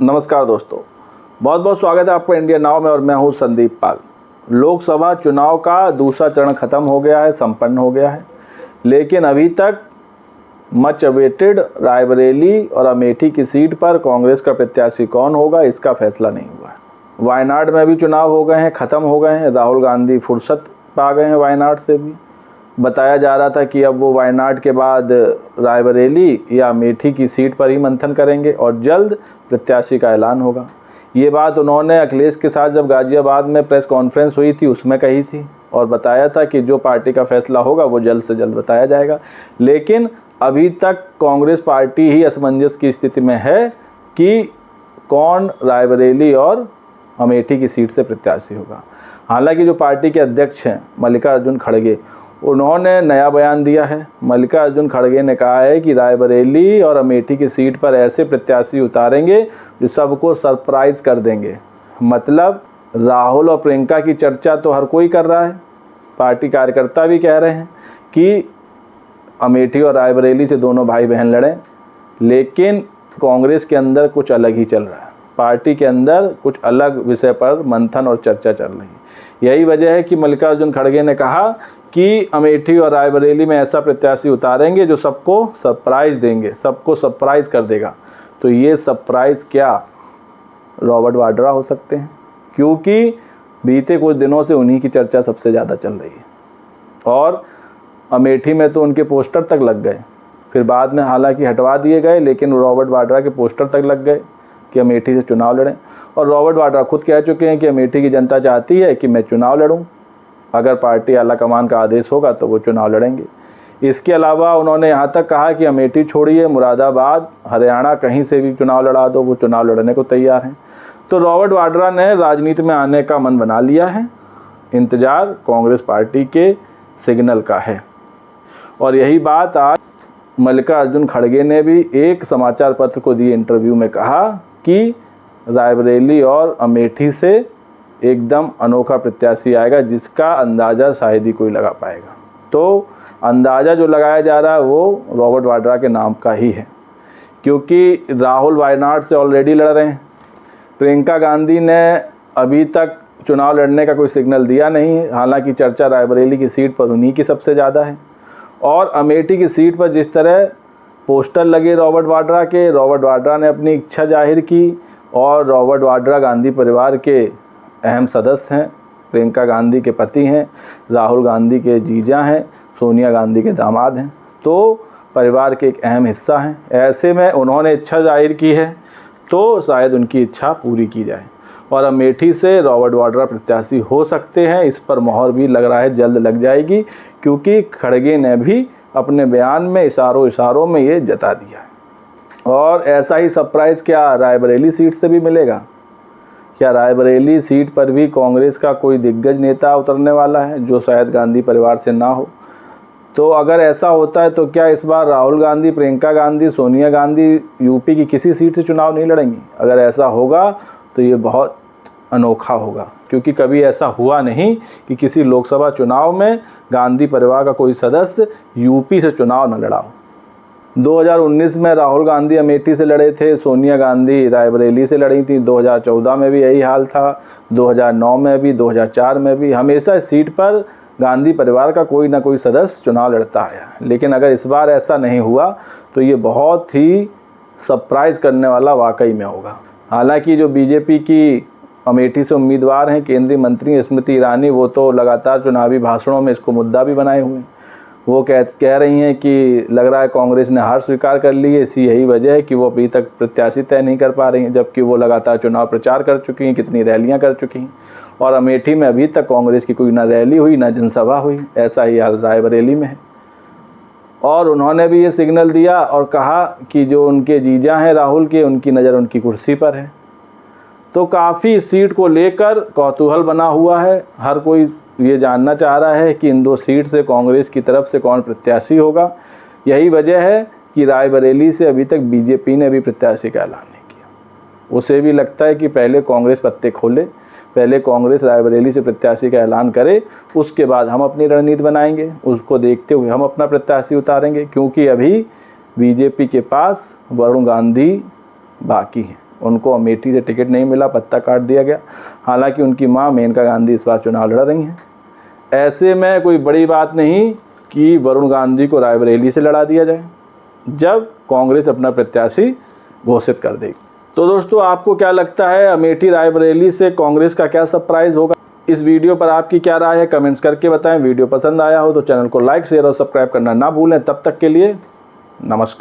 नमस्कार दोस्तों, बहुत बहुत स्वागत है आपका इंडिया नाउ में और मैं हूं संदीप पाल। लोकसभा चुनाव का दूसरा चरण खत्म हो गया है, संपन्न हो गया है, लेकिन अभी तक मच अवेटेड रायबरेली और अमेठी की सीट पर कांग्रेस का प्रत्याशी कौन होगा इसका फैसला नहीं हुआ है। वायनाड में भी चुनाव हो गए हैं, ख़त्म हो गए हैं। राहुल गांधी फुर्सत पा गए हैं वायनाड से भी। बताया जा रहा था कि अब वो वायनाड के बाद रायबरेली या अमेठी की सीट पर ही मंथन करेंगे और जल्द प्रत्याशी का ऐलान होगा। ये बात उन्होंने अखिलेश के साथ जब गाजियाबाद में प्रेस कॉन्फ्रेंस हुई थी उसमें कही थी और बताया था कि जो पार्टी का फैसला होगा वो जल्द से जल्द बताया जाएगा। लेकिन अभी तक कांग्रेस पार्टी ही असमंजस की स्थिति में है कि कौन रायबरेली और अमेठी की सीट से प्रत्याशी होगा। हालांकि जो पार्टी के अध्यक्ष हैं मल्लिकार्जुन खड़गे, उन्होंने नया बयान दिया है। मल्लिकार्जुन खड़गे ने कहा है कि रायबरेली और अमेठी की सीट पर ऐसे प्रत्याशी उतारेंगे जो सबको सरप्राइज़ कर देंगे। मतलब राहुल और प्रियंका की चर्चा तो हर कोई कर रहा है, पार्टी कार्यकर्ता भी कह रहे हैं कि अमेठी और रायबरेली से दोनों भाई बहन लड़ें, लेकिन कांग्रेस के अंदर कुछ अलग ही चल रहा है। पार्टी के अंदर कुछ अलग विषय पर मंथन और चर्चा चल रही है। यही वजह है कि मल्लिकार्जुन खड़गे ने कहा कि अमेठी और रायबरेली में ऐसा प्रत्याशी उतारेंगे जो सबको सरप्राइज़ देंगे, सबको सरप्राइज़ कर देगा। तो ये सरप्राइज़ क्या रॉबर्ट वाड्रा हो सकते हैं, क्योंकि बीते कुछ दिनों से उन्हीं की चर्चा सबसे ज़्यादा चल रही है। और अमेठी में तो उनके पोस्टर तक लग गए, फिर बाद में हालांकि हटवा दिए गए, लेकिन रॉबर्ट वाड्रा के पोस्टर तक लग गए कि अमेठी से चुनाव लड़ें। और रॉबर्ट वाड्रा खुद कह चुके हैं कि अमेठी की जनता चाहती है कि मैं चुनाव लड़ूं, अगर पार्टी आला कमान का आदेश होगा तो वो चुनाव लड़ेंगे। इसके अलावा उन्होंने यहाँ तक कहा कि अमेठी छोड़िए, मुरादाबाद, हरियाणा, कहीं से भी चुनाव लड़ा दो, वो चुनाव लड़ने को तैयार हैं। तो रॉबर्ट वाड्रा ने राजनीति में आने का मन बना लिया है। इंतज़ार कांग्रेस पार्टी के सिग्नल का है। और यही बात आज मल्लिकार्जुन खड़गे ने भी एक समाचार पत्र को दिए इंटरव्यू में कहा कि रायबरेली और अमेठी से एकदम अनोखा प्रत्याशी आएगा जिसका अंदाज़ा शायद ही कोई लगा पाएगा। तो अंदाज़ा जो लगाया जा रहा है वो रॉबर्ट वाड्रा के नाम का ही है, क्योंकि राहुल वायनाड से ऑलरेडी लड़ रहे हैं। प्रियंका गांधी ने अभी तक चुनाव लड़ने का कोई सिग्नल दिया नहीं है, हालांकि चर्चा रायबरेली की सीट पर उन्हीं की सबसे ज़्यादा है। और अमेठी की सीट पर जिस तरह पोस्टर लगे रॉबर्ट वाड्रा के, रॉबर्ट वाड्रा ने अपनी इच्छा जाहिर की और रॉबर्ट वाड्रा गांधी परिवार के अहम सदस्य हैं, प्रियंका गांधी के पति हैं, राहुल गांधी के जीजा हैं, सोनिया गांधी के दामाद हैं, तो परिवार के एक अहम हिस्सा हैं। ऐसे में उन्होंने इच्छा जाहिर की है तो शायद उनकी इच्छा पूरी की जाए और अमेठी से रॉबर्ट वाड्रा प्रत्याशी हो सकते हैं। इस पर मोहर भी लग रहा है, जल्द लग जाएगी, क्योंकि खड़गे ने भी अपने बयान में इशारों में ये जता दिया है। और ऐसा ही सरप्राइज़ क्या रायबरेली सीट से भी मिलेगा? क्या रायबरेली सीट पर भी कांग्रेस का कोई दिग्गज नेता उतरने वाला है जो शायद गांधी परिवार से ना हो? तो अगर ऐसा होता है तो क्या इस बार राहुल गांधी, प्रियंका गांधी, सोनिया गांधी यूपी की किसी सीट से चुनाव नहीं लड़ेंगी? अगर ऐसा होगा तो ये बहुत अनोखा होगा, क्योंकि कभी ऐसा हुआ नहीं कि किसी लोकसभा चुनाव में गांधी परिवार का कोई सदस्य यूपी से चुनाव न लड़ा हो। 2019 में राहुल गांधी अमेठी से लड़े थे, सोनिया गांधी रायबरेली से लड़ी थी। 2014 में भी यही हाल था, 2009 में भी, 2004 में भी। हमेशा इस सीट पर गांधी परिवार का कोई ना कोई सदस्य चुनाव लड़ता है। लेकिन अगर इस बार ऐसा नहीं हुआ तो ये बहुत ही सरप्राइज़ करने वाला वाकई में होगा। हालांकि जो बीजेपी की अमेठी से उम्मीदवार हैं केंद्रीय मंत्री स्मृति ईरानी, वो तो लगातार चुनावी भाषणों में इसको मुद्दा भी बनाए हुए हैं। वो कह रही हैं कि लग रहा है कांग्रेस ने हार स्वीकार कर ली है, इसी यही वजह है कि वो अभी तक प्रत्याशी तय नहीं कर पा रही हैं, जबकि वो लगातार चुनाव प्रचार कर चुकी हैं, कितनी रैलियां कर चुकी हैं। और अमेठी में अभी तक कांग्रेस की कोई ना रैली हुई ना जनसभा हुई। ऐसा ही हाल रायबरेली में है। और उन्होंने भी ये सिग्नल दिया और कहा कि जो उनके जीजा हैं राहुल के, उनकी नज़र उनकी कुर्सी पर है। तो काफ़ी सीट को लेकर कौतूहल बना हुआ है। हर कोई ये जानना चाह रहा है कि इन दो सीट से कांग्रेस की तरफ से कौन प्रत्याशी होगा। यही वजह है कि रायबरेली से अभी तक बीजेपी ने भी प्रत्याशी का ऐलान नहीं किया। उसे भी लगता है कि पहले कांग्रेस पत्ते खोले, पहले कांग्रेस रायबरेली से प्रत्याशी का ऐलान करे, उसके बाद हम अपनी रणनीति बनाएंगे, उसको देखते हुए हम अपना प्रत्याशी उतारेंगे। क्योंकि अभी बीजेपी के पास वरुण गांधी बाकी हैं, उनको अमेठी से टिकट नहीं मिला, पत्ता काट दिया गया। हालांकि उनकी मां मेनका गांधी इस बार चुनाव लड़ रही हैं। ऐसे में कोई बड़ी बात नहीं कि वरुण गांधी को रायबरेली से लड़ा दिया जाए जब कांग्रेस अपना प्रत्याशी घोषित कर देगी। तो दोस्तों, आपको क्या लगता है, अमेठी रायबरेली से कांग्रेस का क्या सरप्राइज होगा? इस वीडियो पर आपकी क्या राय है, कमेंट्स करके बताएं। वीडियो पसंद आया हो तो चैनल को लाइक, शेयर और सब्सक्राइब करना ना भूलें। तब तक के लिए नमस्कार।